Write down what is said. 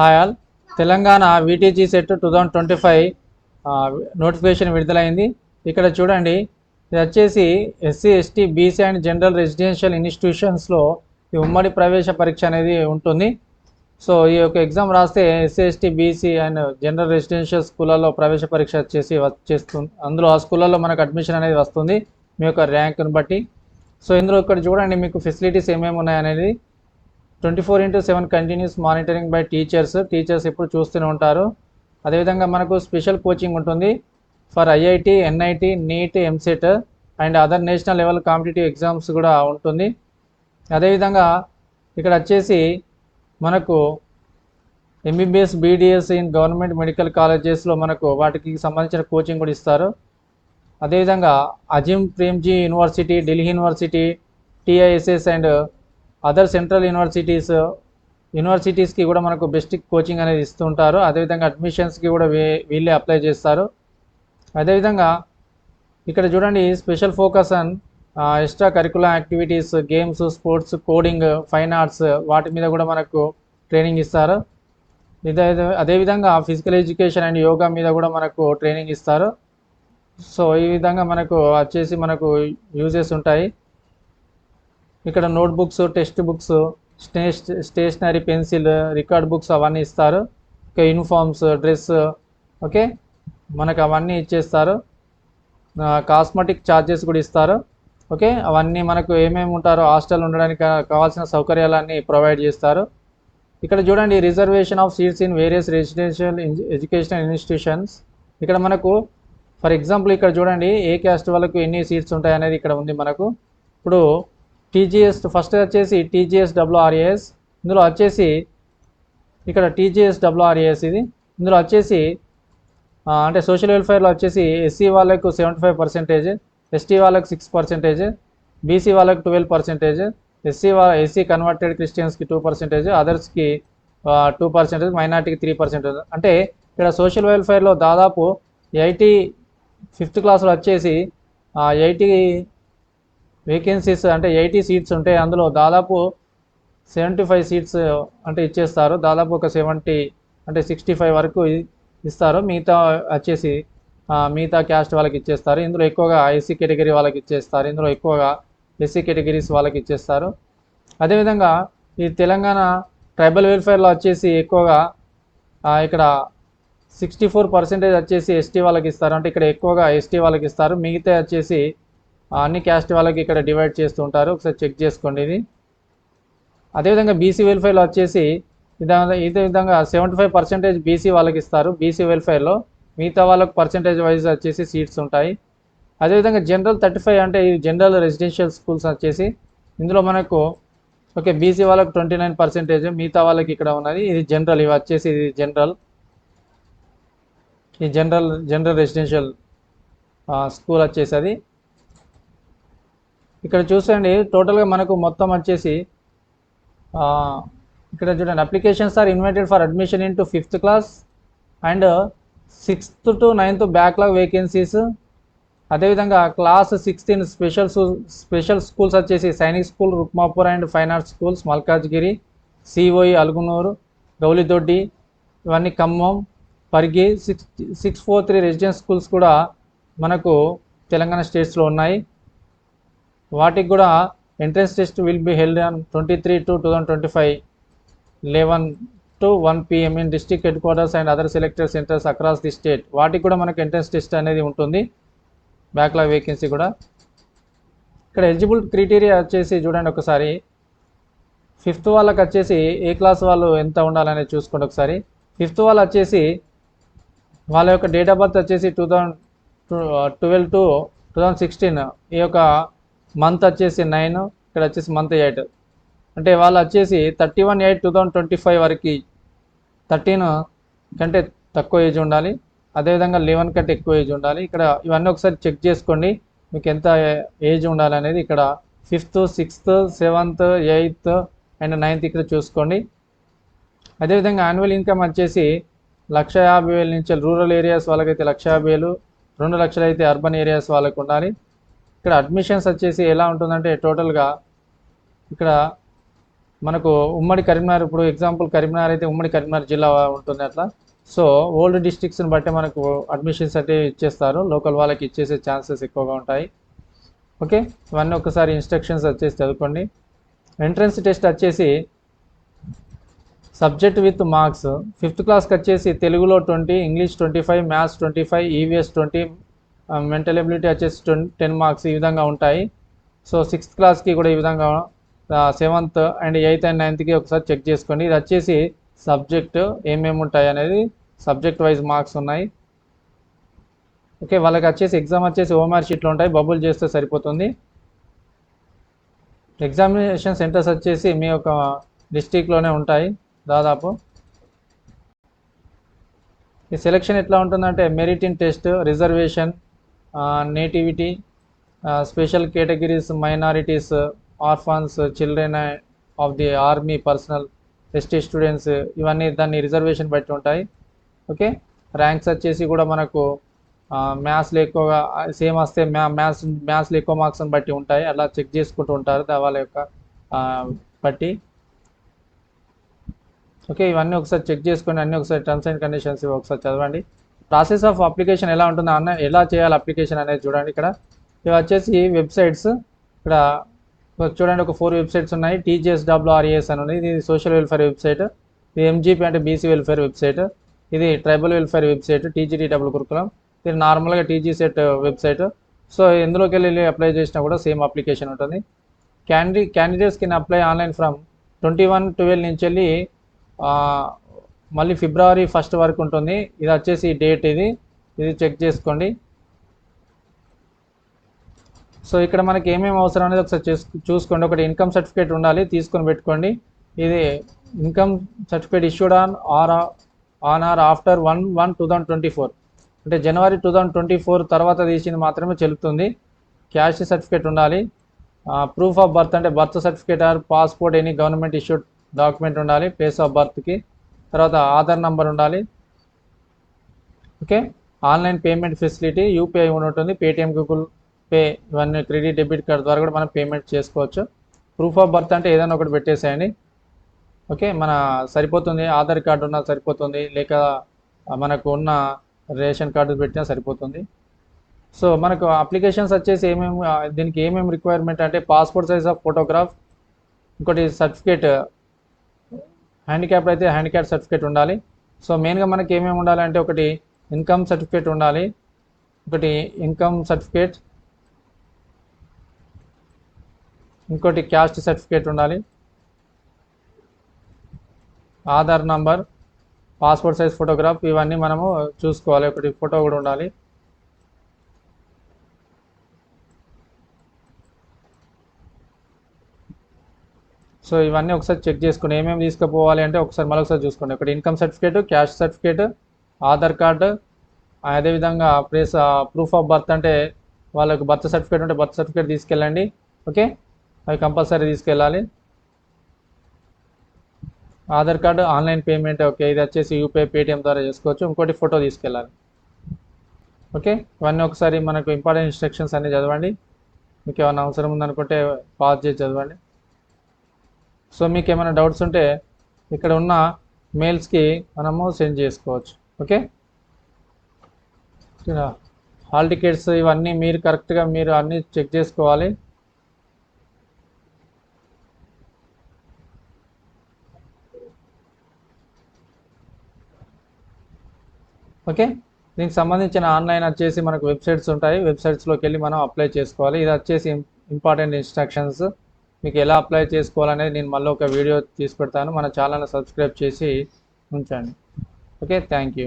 Hi all. Telangana VTG CET 2025 notification విడుదలైంది. ఇక్కడ చూడండి, ఇది వచ్చేసి SC ST BC and general residential ఇన్స్టిట్యూషన్స్లో ఈ ఉమ్మడి ప్రవేశ పరీక్ష అనేది ఉంటుంది. సో ఈ యొక్క ఎగ్జామ్ రాస్తే SC ST BC and general residential స్కూళ్ళలో ప్రవేశ పరీక్ష వచ్చేస్తుంది. అందులో ఆ స్కూళ్ళలో మనకు అడ్మిషన్ అనేది వస్తుంది మీ యొక్క ర్యాంక్ను బట్టి. సో ఇందులో ఇక్కడ చూడండి మీకు ఫెసిలిటీస్ ఏమేమి ఉన్నాయనేది. 24/7 కంటిన్యూస్ మానిటరింగ్ బై టీచర్స్ ఎప్పుడు చూస్తూనే ఉంటారు. అదేవిధంగా మనకు స్పెషల్ కోచింగ్ ఉంటుంది for IIT, NIT, NEET, EAMCET and other national level competitive exams కూడా ఉంటుంది. అదేవిధంగా ఇక్కడ వచ్చేసి మనకు MBBS, BDS in government medical కాలేజెస్లో మనకు వాటికి సంబంధించిన కోచింగ్ కూడా ఇస్తారు. అదేవిధంగా Azim Premji university, Delhi university, TISS and other central యూనివర్సిటీస్కి కూడా మనకు బెస్ట్ కోచింగ్ అనేది ఇస్తుంటారు. అదేవిధంగా అడ్మిషన్స్కి కూడా వీళ్ళే అప్లై చేస్తారు. అదేవిధంగా ఇక్కడ చూడండి, special focus on extra curricular activities, games, sports, coding, fine arts వాటి మీద కూడా మనకు ట్రైనింగ్ ఇస్తారు. అదేవిధంగా ఫిజికల్ ఎడ్యుకేషన్ అండ్ యోగా మీద కూడా మనకు ట్రైనింగ్ ఇస్తారు. సో ఈ విధంగా మనకు వచ్చేసి మనకు యూజెస్ ఉంటాయి. ఇక్కడ notebooks, text books, stationery, pencil, record books అవన్నీ ఇస్తారు. ఇంకా యూనిఫామ్స్, డ్రెస్, ఓకే, మనకు అవన్నీ ఇచ్చేస్తారు. కాస్మెటిక్ ఛార్జెస్ కూడా ఇస్తారు. ఓకే, అవన్నీ మనకు ఏమేమి ఉంటారో హాస్టల్ ఉండడానికి కావాల్సిన సౌకర్యాలన్నీ ప్రొవైడ్ చేస్తారు. ఇక్కడ చూడండి, reservation of seats in various residential educational institutions. ఇక్కడ మనకు ఫర్ ఎగ్జాంపుల్ ఇక్కడ చూడండి, ఏ క్యాస్ట్ వాళ్ళకు ఎన్ని సీట్స్ ఉంటాయి అనేది ఇక్కడ ఉంది మనకు. ఇప్పుడు టీజీఎస్ ఫస్ట్ వచ్చేసి టీజీఎస్ డబ్ల్యూఆర్ఏఎస్. ఇందులో వచ్చేసి ఇక్కడ టీజీఎస్ డబ్ల్యూఆర్ఏఎస్ ఇది. ఇందులో వచ్చేసి అంటే సోషల్ వెల్ఫేర్లో వచ్చేసి ఎస్సీ వాళ్ళకు 75%, ఎస్టీ వాళ్ళకు 6%, బీసీ వాళ్ళకు 12%, ఎస్సీ కన్వర్టెడ్ క్రిస్టియన్స్కి 2%, అదర్స్కి 2%, మైనార్టీకి 3%. అంటే ఇక్కడ సోషల్ వెల్ఫేర్లో దాదాపు 5th క్లాస్లో వచ్చేసి 80 వేకెన్సీస్ అంటే 80 సీట్స్ ఉంటాయి. అందులో దాదాపు 75 సీట్స్ అంటే ఇచ్చేస్తారు. దాదాపు ఒక 70 అంటే 65 వరకు ఇస్తారు. మిగతా వచ్చేసి మిగతా క్యాస్ట్ వాళ్ళకి ఇచ్చేస్తారు. ఇందులో ఎక్కువగా ఎస్సీ కేటగిరీ వాళ్ళకి ఇచ్చేస్తారు. ఇందులో ఎక్కువగా ఎస్సీ కేటగిరీస్ వాళ్ళకి ఇచ్చేస్తారు. అదేవిధంగా ఈ తెలంగాణ ట్రైబల్ వెల్ఫేర్లో వచ్చేసి ఎక్కువగా ఇక్కడ 64% వచ్చేసి ఎస్టీ వాళ్ళకి ఇస్తారు. అంటే ఇక్కడ ఎక్కువగా ఎస్టీ వాళ్ళకి ఇస్తారు. మిగతా వచ్చేసి అన్ని క్యాస్ట్ వాళ్ళకి ఇక్కడ డివైడ్ చేస్తూ ఉంటారు. ఒకసారి చెక్ చేసుకోండి ఇది. అదేవిధంగా బీసీ వెల్ఫేర్లో వచ్చేసి ఇదే విధంగా 75% బీసీ వాళ్ళకి ఇస్తారు. బీసీ వెల్ఫేర్లో మిగతా వాళ్ళకు పర్సంటేజ్ వైజ్ వచ్చేసి సీట్స్ ఉంటాయి. అదేవిధంగా జనరల్ 35 అంటే ఈ జనరల్ రెసిడెన్షియల్ స్కూల్స్ వచ్చేసి ఇందులో మనకు ఓకే బీసీ వాళ్ళకు 29%, మిగతా వాళ్ళకి ఇక్కడ ఉన్నది ఇది జనరల్. ఇవి వచ్చేసి ఇది జనరల్, ఈ జనరల్ రెసిడెన్షియల్ స్కూల్ వచ్చేసి అది. ఇక్కడ చూసండి, టోటల్గా మనకు మొత్తం వచ్చేసి ఇక్కడ చూడండి, applications are invited for admission into 5th class and 6th to 9th backlog vacancies. అదేవిధంగా క్లాస్ 16 స్పెషల్ స్కూల్స్ వచ్చేసి Sainik school, Rukmapur and fine arts schools, Malkajgiri, COE Alugunur, Gowlidoddi, ఇవన్నీ ఖమ్మం, పరిగి. 643 రెసిడెన్స్ స్కూల్స్ కూడా మనకు తెలంగాణ స్టేట్స్లో ఉన్నాయి. వాటికి కూడా entrance test will be held on 23/2/2025 11 to 1 PM in district head quarters and other selected centres across the state. వాటికి కూడా మనకు ఎంట్రన్స్ టెస్ట్ అనేది ఉంటుంది. బ్యాక్లాగ్ వేకెన్సీ కూడా. ఇక్కడ ఎలిజిబుల్ క్రైటీరియా వచ్చేసి చూడండి ఒకసారి. 5th వాళ్ళకి వచ్చేసి ఏ క్లాస్ వాళ్ళు ఎంత ఉండాలనేది చూసుకోండి ఒకసారి. 5th వాళ్ళు వచ్చేసి వాళ్ళ యొక్క డేట్ ఆఫ్ బర్త్ వచ్చేసి 2012 to 2016. ఈ యొక్క మంత్ వచ్చేసి 9, ఇక్కడ వచ్చేసి మంత్ 8. అంటే వాళ్ళు వచ్చేసి 31/8/2025 వరకు 13 కంటే తక్కువ ఏజ్ ఉండాలి. అదేవిధంగా 11 కంటే ఎక్కువ ఏజ్ ఉండాలి. ఇక్కడ ఇవన్నీ ఒకసారి చెక్ చేసుకోండి మీకు ఎంత ఏజ్ ఉండాలనేది. ఇక్కడ 5th, 6th, 7th, 8th and 9th ఇక్కడ చూసుకోండి. అదేవిధంగా యాన్యువల్ ఇన్కమ్ వచ్చేసి 1,50,000 నుంచి రూరల్ ఏరియాస్ వాళ్ళకైతే 1,50,000, 2 లక్షలు అయితే అర్బన్ ఏరియాస్ వాళ్ళకు ఉండాలి. ఇక్కడ అడ్మిషన్స్ వచ్చేసి ఎలా ఉంటుందంటే టోటల్గా ఇక్కడ మనకు ఉమ్మడి కరీంనగర్, ఇప్పుడు ఎగ్జాంపుల్ కరీంనగర్ అయితే ఉమ్మడి కరీంనగర్ జిల్లా ఉంటుంది అట్లా. సో ఓల్డ్ డిస్ట్రిక్ట్స్ని బట్టి మనకు అడ్మిషన్స్ అయితే ఇచ్చేస్తారు, లోకల్ వాళ్ళకి ఇచ్చేసే ఛాన్సెస్ ఎక్కువగా ఉంటాయి. ఓకే, ఇవన్నీ ఒకసారి ఇన్స్ట్రక్షన్స్ వచ్చేసి చదువుకోండి. ఎంట్రన్స్ టెస్ట్ వచ్చేసి సబ్జెక్ట్ విత్ మార్క్స్. 5th క్లాస్కి వచ్చేసి తెలుగులో 20, English 25, maths 25, EVS 20, mental ability వచ్చేసి 10 మార్క్స్ ఈ విధంగా ఉంటాయి. సో 6th క్లాస్కి కూడా ఈ విధంగా 7th అండ్ 8th అండ్ 9thకి ఒకసారి చెక్ చేసుకోండి. ఇది వచ్చేసి సబ్జెక్ట్ ఏమేమి ఉంటాయి అనేది సబ్జెక్ట్ వైజ్ మార్క్స్ ఉన్నాయి. ఓకే, వాళ్ళకి వచ్చేసి ఎగ్జామ్ వచ్చేసి ఓఎంఆర్ షీట్లో ఉంటాయి, బబుల్ చేస్తే సరిపోతుంది. ఎగ్జామినేషన్ సెంటర్స్ వచ్చేసి మీ యొక్క డిస్టిక్లోనే ఉంటాయి దాదాపు. ఈ సెలెక్షన్ ఎట్లా ఉంటుందంటే merit in test, reservation, nativity, special categories, minorities, orphans, children of the army personal, ST students, ఇవన్నీ దాన్ని రిజర్వేషన్ బట్టి ఉంటాయి. ఓకే, ర్యాంక్స్ వచ్చేసి కూడా మనకు మ్యాథ్స్లో ఎక్కువగా సేమ్ వస్తే మ్యాథ్స్లో ఎక్కువ మార్క్స్ని బట్టి ఉంటాయి, అలా చెక్ చేసుకుంటూ ఉంటారు వాళ్ళ యొక్క బట్టి. ఓకే, ఇవన్నీ ఒకసారి చెక్ చేసుకొని అన్నీ ఒకసారి టర్మ్స్ అండ్ కండిషన్స్ ఒకసారి చదవండి. ప్రాసెస్ ఆఫ్ అప్లికేషన్ ఎలా ఉంటుందో ఎలా చేయాలి అప్లికేషన్ అనేది చూడండి. ఇక్కడ ఇవి వచ్చేసి వెబ్సైట్స్. ఇక్కడ చూడండి ఒక 4 వెబ్సైట్స్ ఉన్నాయి. TGSWRES అని ఉంది, ఇది సోషల్ వెల్ఫేర్ వెబ్సైట్. ఇది MGP అంటే బీసీ వెల్ఫేర్ వెబ్సైట్. ఇది ట్రైబల్ వెల్ఫేర్ వెబ్సైట్, TGTW గురుకులం. ఇది నార్మల్గా TGSET వెబ్సైట్. సో ఎందులోకి వెళ్ళి అప్లై చేసినా కూడా సేమ్ అప్లికేషన్ ఉంటుంది. Candidates can apply online from 21/12 నుంచి వెళ్ళి మళ్ళీ February 1st వరకు ఉంటుంది. ఇది వచ్చేసి డేట్, ఇది చెక్ చేసుకోండి. సో ఇక్కడ మనకి ఏమేమి అవసరం అనేది ఒకసారి చూసుకోండి. ఒకటి ఇన్కమ్ సర్టిఫికేట్ ఉండాలి, తీసుకొని పెట్టుకోండి. ఇది income certificate issued on or after 1/1/2024, అంటే జనవరి 2024 తర్వాత తీసింది మాత్రమే చెల్లుతుంది. క్యాస్ట్ సర్టిఫికేట్ ఉండాలి. ప్రూఫ్ ఆఫ్ బర్త్ అంటే birth certificate or passport, any government issued document ఉండాలి ప్లేస్ ఆఫ్ బర్త్కి. తర్వాత ఆధార్ నంబర్ ఉండాలి. Okay, online payment facility UPI ఉంటుంది, పేటిఎం, గూగుల్ పే, ఇవన్నీ క్రెడిట్ డెబిట్ కార్డ్ ద్వారా కూడా మనం పేమెంట్ చేసుకోవచ్చు. ప్రూఫ్ ఆఫ్ బర్త్ అంటే ఏదైనా ఒకటి పెట్టేసేయండి. ఓకే, సరిపోతుంది, ఆధార్ కార్డు ఉన్నా సరిపోతుంది, లేక మనకు ఉన్న రేషన్ కార్డు పెట్టినా సరిపోతుంది. సో మనకు అప్లికేషన్స్ వచ్చేసి దీనికి ఏమేమి రిక్వైర్మెంట్ అంటే పాస్పోర్ట్ సైజ్ ఆఫ్ ఫోటోగ్రాఫ్, ఇంకోటి సర్టిఫికేట్, హ్యాండిక్యాప్ అయితే హ్యాండిక్యాప్ సర్టిఫికేట్ ఉండాలి. సో మెయిన్గా మనకి ఏమేమి ఉండాలి అంటే ఒకటి ఇన్కమ్ సర్టిఫికేట్ ఉండాలి, ఇంకోటి క్యాస్ట్ సర్టిఫికేట్ ఉండాలి, Aadhaar number, passport size photograph, ఇవన్నీ మనము చూసుకోవాలి. ఒకటి ఫోటో కూడా ఉండాలి. సో ఇవన్నీ ఒకసారి చెక్ చేసుకుని ఏమేమి తీసుకుపోవాలి అంటే మరొకసారి చూసుకోండి. ఒకటి income certificate, caste certificate, Aadhaar card, అదేవిధంగా ప్రూఫ్ ఆఫ్ బర్త్ అంటే వాళ్ళకి బర్త్ సర్టిఫికేట్ ఉంటే బర్త్ సర్టిఫికేట్ తీసుకెళ్ళండి. ఓకే, అవి కంపల్సరీ తీసుకెళ్ళాలి. Aadhaar card, online payment, okay, ఇది వచ్చేసి యూపీఐ, పేటిఎం ద్వారా చేసుకోవచ్చు. ఇంకోటి ఫోటో తీసుకెళ్ళాలి. ఓకే, ఇవన్నీ ఒకసారి మనకు ఇంపార్టెంట్ ఇన్స్ట్రక్షన్స్ అన్నీ చదవండి. మీకు ఏమైనా అవసరం ఉందనుకుంటే పాజ్ చేసి చదవండి. సో మీకు ఏమైనా డౌట్స్ ఉంటే ఇక్కడ ఉన్న మెయిల్స్కి మనము సెండ్ చేసుకోవచ్చు. ఓకే, హాల్ టికెట్స్ ఇవన్నీ మీరు కరెక్ట్గా అన్నీ చెక్ చేసుకోవాలి. ఓకే, దీనికి సంబంధించిన ఆన్లైన్ వచ్చేసి మనకు వెబ్సైట్స్ ఉంటాయి, వెబ్సైట్స్లోకి వెళ్ళి మనం అప్లై చేసుకోవాలి. ఇది వచ్చేసి ఇంపార్టెంట్ ఇన్స్ట్రక్షన్స్. మీకు ఎలా అప్లై చేసుకోవాలనేది నేను మళ్ళీ ఒక వీడియో తీసి పెడతాను. మన ఛానల్ని సబ్స్క్రైబ్ చేసి ఉంచండి. Okay, thank you.